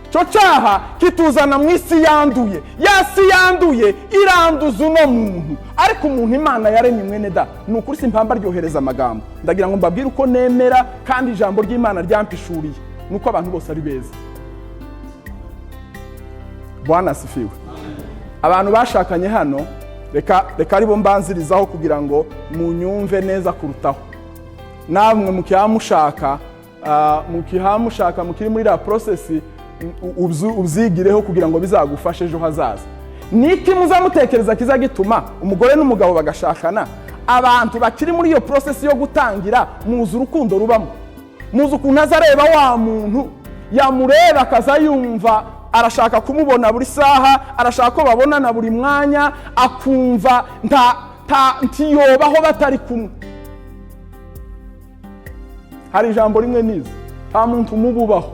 Cyo cyaha kituzana mu isi yanduye. Ya si yanduye iranduza uno muntu. Ariko umuntu Imana yaremye mwene da, ni ukuri simpamba ryohereza amagambo. Ndagira ngo mbabwire uko nemera kandi ijambo ry'Imana ryampishuriye nuko abantu bose ari beza. Bwana asifiwe. Abantu bashakanye hano, reka aribo mbanzirizaho kugira ngo munyumve neza kurutaho. Namwe mukihamushaka mukiri muri la process ubyigireho kugira ngo bizagufashe ejo hazaza. Niki muzamutekereza kizagituma umugore n'umugabo bagashakana? Abantu bakiri muri iyo process yo gutangira, muzi urukundo rubamo. Muzi ukuntu azareba wa muntu, yamureba akazayumva arashaka kumubona buri saha, arashaka ko babonana buri mwanya, akumva ntiyobaho batari kumwe. Hari ijambo rimwe nize, nta muntu umububaho,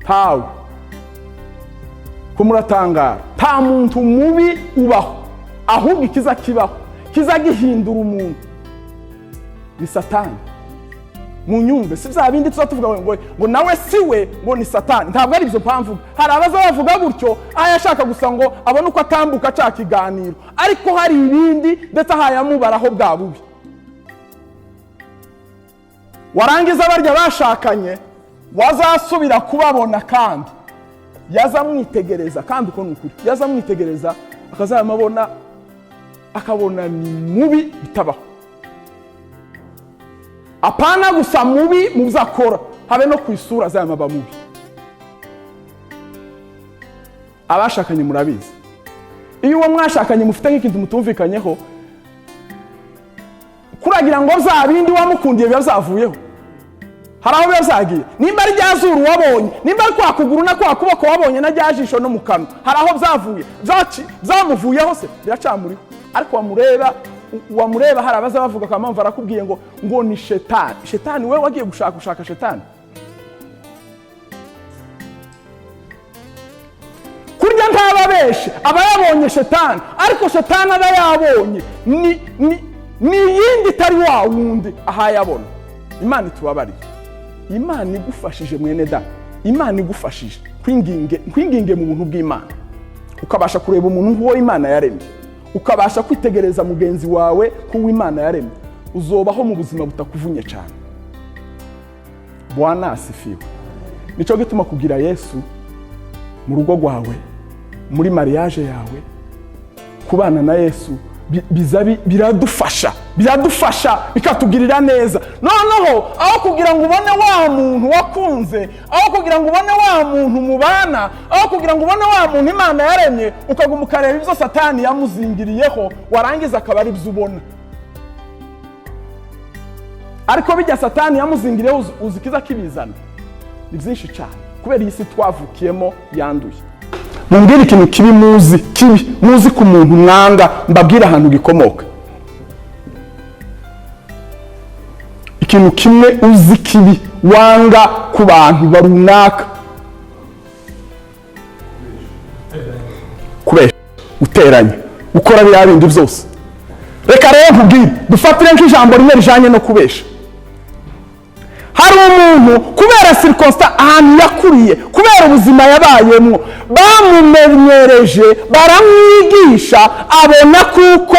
ntawe. Kumuratangara, nta muntu mubi ubaho, ahubwo ikiza kibaho kiza gihindura umuntu ni Satani. Munyumve, si bya bindi tuzavuga ngo nawe siwe ngo ni Satani. Ntabwo ari byo mpamvu. Hari abaza bavuga gutyo ayashaka gusa ngo abone uko atambuka cya kiganiro, ariko hari ibindi ndetse hayamubaraho bwa bubi. Warangiza barya bashakanye, wazasubira kubabona kandi yazamwitegereza, kandi uko nukuri yazamwitegereza akazamabona akabona ni mubi bitabaho. Apana gusa mubi muzakora, habe no kwisura z'amaba mubi. Abashakanye murabizi, iyo uwo mwashakanye mufite nk'ikintu mutumvikanyeho, kuragira ngo za bindi wamukundiye byazavuyeho, hari aho byazagiye. Nimba ari ryazuru wabonye, nimba ari kwa kuguru na kwa kuboko wabonye na ryajisho no mu kanwa, hari aho byavuye, zamuvuyeho se biracamuriho. Ariko wamureba hari abaza bavuga kamamva arakubwiye ngo ni shetani. Shetani wewe wagiye gushaka shetani? Kurya ntababeshe abayabonye shetani, ariko shetani aba yabonye ni yindi tari wa wundi ahayabona. Imana itubabarire. Imana igufashije mwene da, Imana igufashije kwinginge mu buntu bw'Imana, ukabasha kureba umuntu nk'uwo Imana yaremye, ukabasha kwitegereza mugenzi wawe kuko Imana yaremye, uzobaho mu buzima butakuvunye cyane. Bwana asifiwe. Nico gituma kugira Yesu mu rugo rwawe, muri mariage yawe, kubana na Yesu biradufasha bikatugirira neza. Noneho aho kugira ngo ubone wa muntu wakunze, aho kugira ngo ubone wa muntu mubana, aho kugira ngo ubone wa muntu Imana yaremye, ukaguma ukareba ibyo Satani yamuzingiriyeho, warangiza akaba ari byo ubona. Ariko bijya Satani yamuzingiriyeho uzikiza kibizana ni byinshi cyane, kubera iyi si twavukiyemo yanduye. Mumbwire ikintu kibi muzi ku muntu mwanga, mbabwira ahantu gikomoka. Ikintu kimwe uzi kibi wanga ku bantu barunaka, kubesha, uteranya, ukora bya bindi byose. Reka rero nkubwire, dufatire nk'ijambo rimwe rijanye no kubesha. Hari umuntu kubera circumstance ahantu yakuriye, kubera ubuzima yabayemo, bamumenyereje, baramwigisha, abona kuko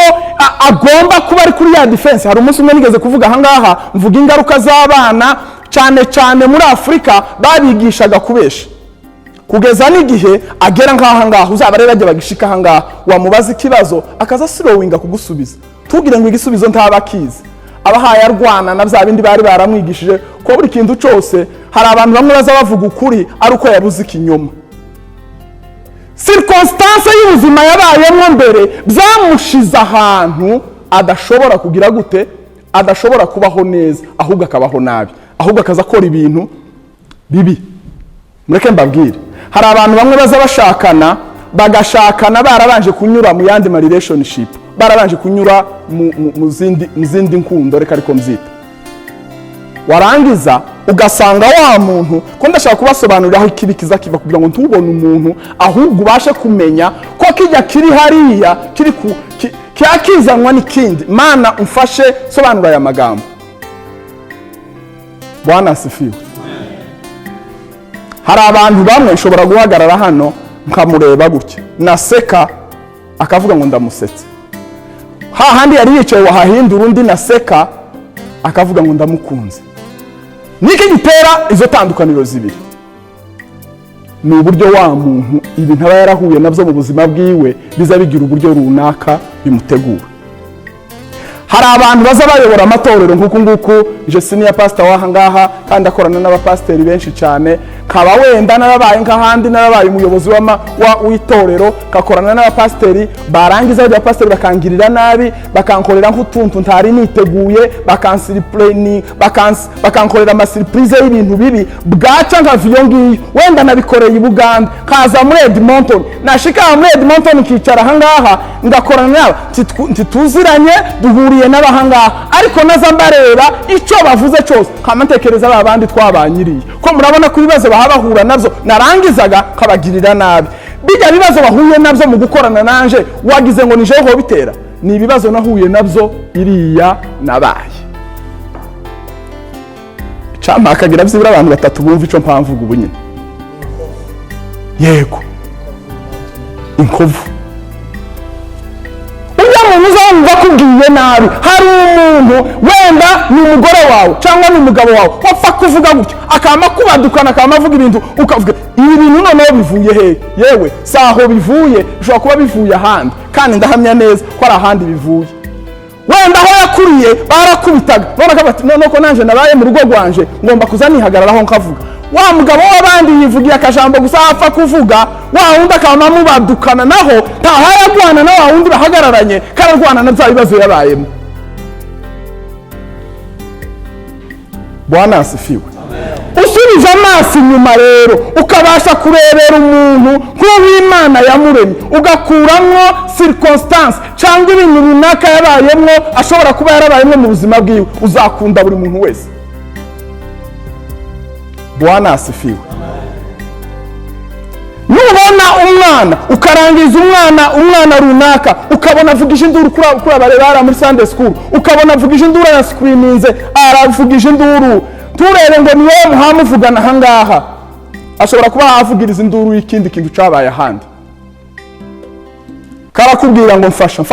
agomba kuba ari kuri ya defense. Hari umunsi umwe nigeze kuvuga aha ngaha, mvuga ingaruka z'abana cyane muri Afrika babigishaga kubesha, kugeza n'igihe agera nk'aha ngaha. Uzaba rero bajya bagishika aha ngaha, wamubaza ikibazo akaza slowinga kugusubiza, tugire ngo igisubizo ntaba kizi, abahaye arwana na bya bindi bari baramwigishije ko buri kintu cyose hari abantu bamwe baza bavuga ukuri ari uko yabuze ikinyoma. Circonstance y'ubuzima yabayemo mbere byamushize ahantu adashobora kugira gute, adashobora kubaho neza, ahubwo akabaho nabi, ahubwo akaza akora ibintu bibi. Mureke mbabwire, hari abantu bamwe baza bashakana bagashakana barabanje kunyura mu yandi ma relationship, barabanje kunyura mu zindi nkundo, reka ariko mzita, warangiza ugasanga wa muntu ko ndashaka kubasobanurira aho ikibi kiza kiva kugira ngo ntubone umuntu, ahubwo ubashe kumenya ko kijya kiri hariya kiri cyakizanwa n'ikindi. Mana umfashe sobanura aya magambo. Bwana asifiwe. Hari abantu bamwe nshobora guhagarara hano nkamureba gutya naseka akavuga ngo ndamusetse, hahandi yari yicaye wahahindura undi naseka akavuga ngo ndamukunze. Niki gitera izo tandukaniro zibiri? Ni uburyo wa muntu ibintu aba yarahuye nabyo mu buzima bwiwe biza bigira uburyo runaka bimutegura. Hari abantu baza bayobora amatorero nguku je senior pastor waha ngaha kandi akorana n'abapasteri benshi cyane, kaba wenda narabaye nk'ahandi narabaye umuyobozi w'itorero kakorana n'abapasteri, barangiza abya pastor bakangirira nabi, bakankorera nk'utuntu ntari niteguye, bakankorera ama surprise y'ibintu bibi, bwaca nka viyongi wenda nabikoreye i Buganda, kaza muri Edmonton, nashika muri Edmonton kicara hangaha ngakorana nabo ntituziranye duhuriye n'abahanga, ariko naza mbareba icyo bavuze cyose kamantekereza babandi twabanyiriye ko murabona ko ibibazo bahabahura nabyo narangizaga kabagirira nabi. Bijya bibazo bahuye nabyo mu gukorana nanje wagize ngo nije ho bitera, ni ibibazo nahuye nabyo iriya nabaye. Chama akagira byibura abantu batatu bumva ico mpamvuga ubu nyine. Yego. Inkovu. Uzamva kubwiye nabi, hari umuntu wenda ni umugore wawe cyangwa ni umugabo wawe wapfa kuvuga gutyo akama kubadukana akama avuga ibintu ukavuga ibi bintu noneho bivuye he? Yewe saho bivuye, ushobora kuba bivuye ahandi kandi ndahamya neza ko ari ahandi bivuye. Wenda aho yakuriye barakubitaga none ko nanje nabaye mu rugo rwanje ngomba kuzanihagararaho nkavuga, wa mugabo w'abandi yivugiye akajambo gusa apfa kuvuga, wa wundi akama mubadukana naho ntahayagwana na wa wundi bahagararanye kararwana na bya bibazo yabayemo. Bwana asifiwe. Usubije amaso inyuma rero ukabasha kurebera umuntu nk'uw'Imana yamuremye, ugakuramwo circonstance cyangwa ibintu runaka yabayemo ashobora kuba yarabayemo mu buzima bwiwe, uzakunda buri muntu wese. Bwana asifiwe. Nubona umwana ukarangiza umwana runaka ukabona avugije induru kuri abarebara muri Sunday school, ukabona avugije induru ya screaminze aravugije induru, turere ngo niwe muhamuvugana hangaha, ashobora kuba avugiriza induru y'ikindi kintu cabaye ahandi, karakubwira ngo mfasha.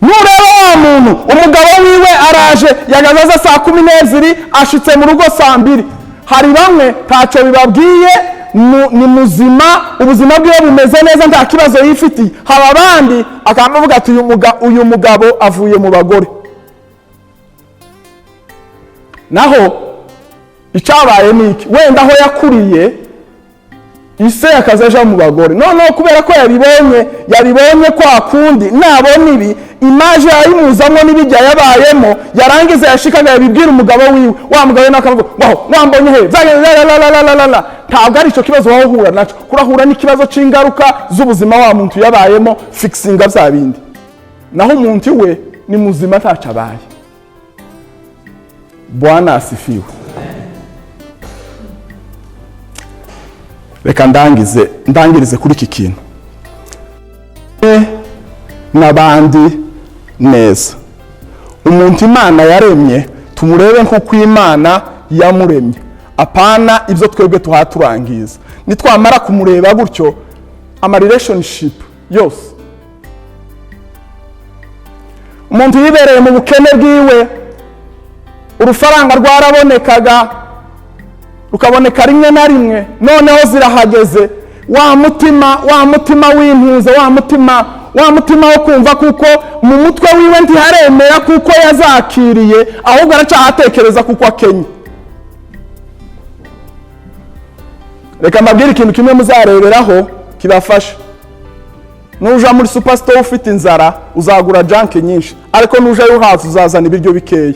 Nurero wa muntu umugabo wiwe araje yagazaza saa 12 ashitse mu rugo saa 2, hari bamwe taco bibabwiye, ni muzima, ubuzima bwiwe bumeze neza nta kibazo yifitiye. Haba abandi akamuvuga ati uyu mugabo avuye mu bagore, naho icabaye niki wenda aho yakuriye ise akazaja mu bagore, noneho kubera ko yabibonye kwa kundi nabona ibi image yayimuzamo n'ibijya yabayemo, yarangiza yashikaga yabibwira umugabo wiwe, wa mugabo nakavuga ngo wambonye he la ntabwo ari ico kibazo wahura naco, kurahura n'ikibazo c'ingaruka z'ubuzima wa muntu yabayemo, fixinga bya bindi, naho umuntu we ni muzima tacabaye. Bwana asifiwe. Reka ndangirize kuri iki kintu n'abandi neza. Umuntu Imana yaremye tumurebe nk'uko Imana yamuremye, apana ibyo twebwe tuhaturangiza. Nitwamara kumureba gutyo ama relationship yose, umuntu yibereye mu bukene bwiwe, urufaranga rwarabonekaga rukaboneka rimwe na rimwe, noneho zirahageze wa mutima w'impuza, wa mutima wa mutima wo kumva kuko mu mutwe wiwe ntiharemera kuko yazakiriye, ahubwo aracahatekereza kuko akenye. Reka mbabwire ikintu kimwe muzareberaho kibafasha. Nuja muri superstore ufite inzara uzagura junk nyinshi, ariko nuja yo hafi uzazana ibiryo bikeya.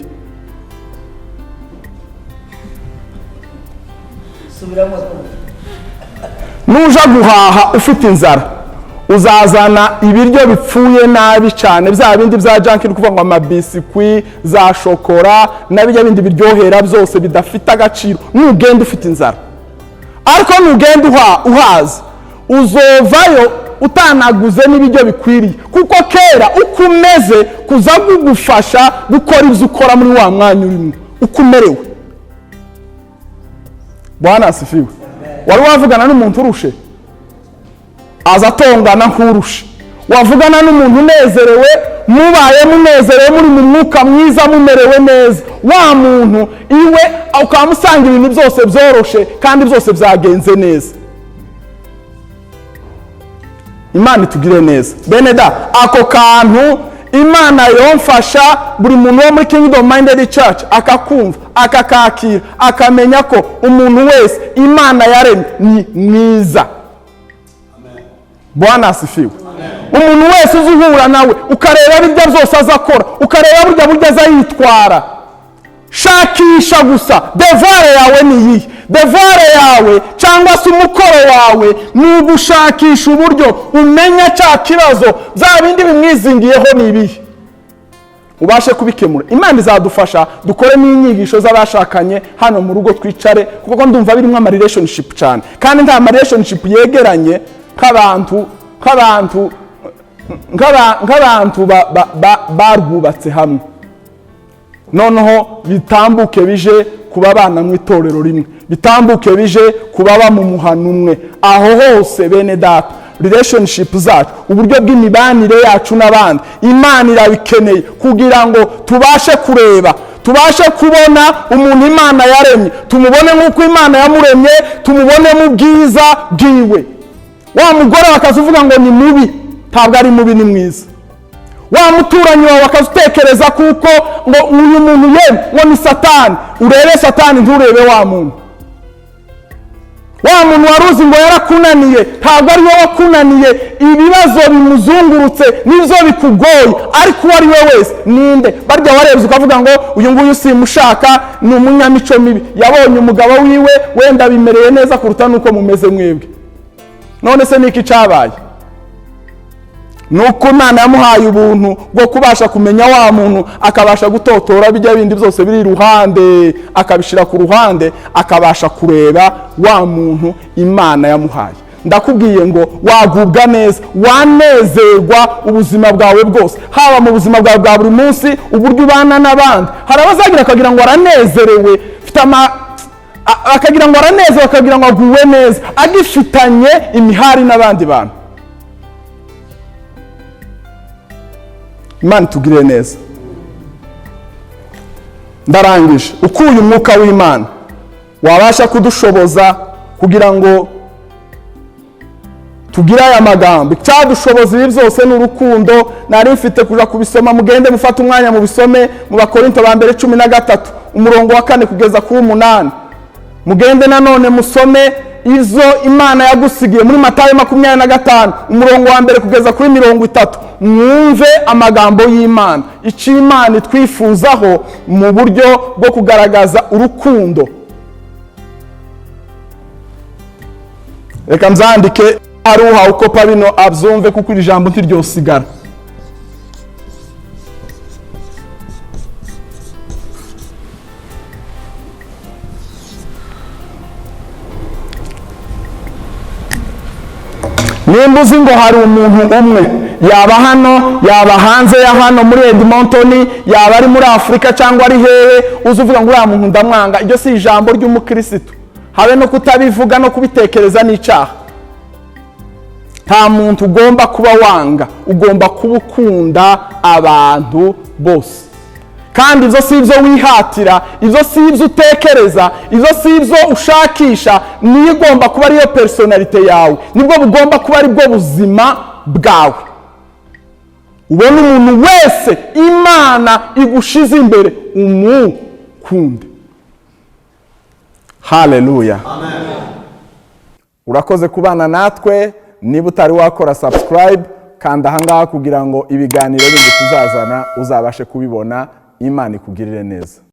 Nuja guhaha ufite inzara uzazana ibiryo bipfuye nabi cyane, bya bindi bya junk iri kuvuga ngo amabisikwi, za shokora na bijya bindi biryohera byose bidafite agaciro. Nugenda ufite inzara, ariko nugenda uhaza uzovayo utanaguze n'ibiryo bikwiriye, kuko kera uko umeze kuza kugufasha gukora ibyo ukora muri wa mwanya urimo uko umerewe. Bwana asifiwe. Wari wavugana n'umuntu urushe aza atongana nk'urushe, wavugana n'umuntu unezerewe mubaye munezerewe muri mu mwuka mwiza mumerewe neza, wa muntu iwe ukamusanga ibintu byose byoroshe kandi byose byagenze neza. Imana itugire neza bene da. Ako kantu Imana yomfasha buri muntu wo muri Kingdom Minded Church akakumva, akakakira, akamenya ko umuntu wese Imana yaremye ni mwiza. Bwana asifiwe. Umuntu wese uzuhura nawe ukareba ibyo byose azakora, ukareba burya azayitwara, shakisha gusa devoir yawe ni iyi. Devoir yawe cyangwa se umukoro wawe ni ugushakisha uburyo umenya cya kibazo bya bindi bimwizingiyeho ni ibihe, ubashe kubikemura. Imana izadufasha dukore n'inyigisho z'abashakanye hano mu rugo twicare, kuko ndumva birimo ama relationship cyane, kandi nta ma relationship yegeranye nk'abantu barwubatse hamwe noneho bitambuke bije kuba abana mu itorero rimwe, bitambuke bije kuba mu muhano umwe. Aho hose bene data relationship zacu, uburyo bw'imibanire yacu n'abandi, Imana irabikeneye kugira ngo tubashe kureba, tubashe kubona umuntu Imana yaremye, tumubone nk'uko Imana yamuremye, tumubone mu bwiza bwiwe. Wa mugore bakazuvuga ngo ni mubi, ntabwo ari mubi, ni mwiza. Wa muturanyi wawe akazutekereza kuko ngo uyu muntu ngo ni Satani, urebe Satani nturebe wa muntu. Wa muntu waruzi ngo yarakunaniye, ntabwo ari wowe wakunaniye, ibibazo bimuzungurutse nibyo bikugoye, ariko uwo ari we wese ninde. Barya warebye ukavuga ngo uyu nguyu simushaka, ni umunyamico mibi, yabonye umugabo wiwe wenda bimereye neza kuruta nuko mumeze mwebwe. None se niki cyabaye? Nuko Imana yamuhaye ubuntu bwo kubasha kumenya wa muntu, akabasha gutotora bijya bindi byose biri iruhande, akabishira ku ruhande, akabasha kureba wa muntu Imana yamuhaye. Ndakubwiye ngo wagubwa neza, wanezerwa ubuzima bwawe bwose, haba mu buzima bwawe bwa buri munsi, uburyo ubana n'abandi. Hari abazagira akagira ngo aranezerewe, akagira ngo aranezerewe, akagira ngo aguwe neza, agifitanye imihari n'abandi bantu. Imana tugire neza. Ndarangije. Ukuye umwuka w'Imana wabasha kudushoboza kugira ngo tugire aya magambo. Cyadushoboza ibi byose n'urukundo. Nari mfite kuja kubisoma, mugende mufata umwanya mu bisome mu Bakorinto ba mbere 13 umurongo wa 4 kugeza ku 8. Mugende nanone musome izo Imana yagusigiye muri Matayo 25 umurongo wa mbere kugeza kuri 30. Mwumve amagambo y'Imana, icyo Imana itwifuzaho mu buryo bwo kugaragaza urukundo. Reka mzandike aruha uko pabino abyumve, kuko iri jambo ntiryosigara. Nimba uzi ngo hari umuntu umwe, yaba hano, yaba hanze ya hano muri Edmonton, yaba ari muri Afrika cyangwa ari hehe, uzuvuga ngo uriya muntu ndamwanga, iryo si ijambo ry'umukristo. Habe no kutabivuga no kubitekereza n'icyaha. Nta muntu ugomba kuba wanga, ugomba kuba ukunda abantu bose. Kandi ibyo si ibyo wihatira, ibyo si ibyo utekereza, ibyo si ibyo ushakisha, niyo igomba kuba ariyo personalite yawe, nibwo bugomba kuba ari bwo buzima bwawe. ubona umuntu wese Imana igushize imbere umukunde. Haleluya. Amen. Urakoze kubana natwe. Niba utari wakora subscribe, kanda ahangaha kugira ngo ibiganiro bindi tuzazana uzabashe kubibona. Imana ikugirire neza.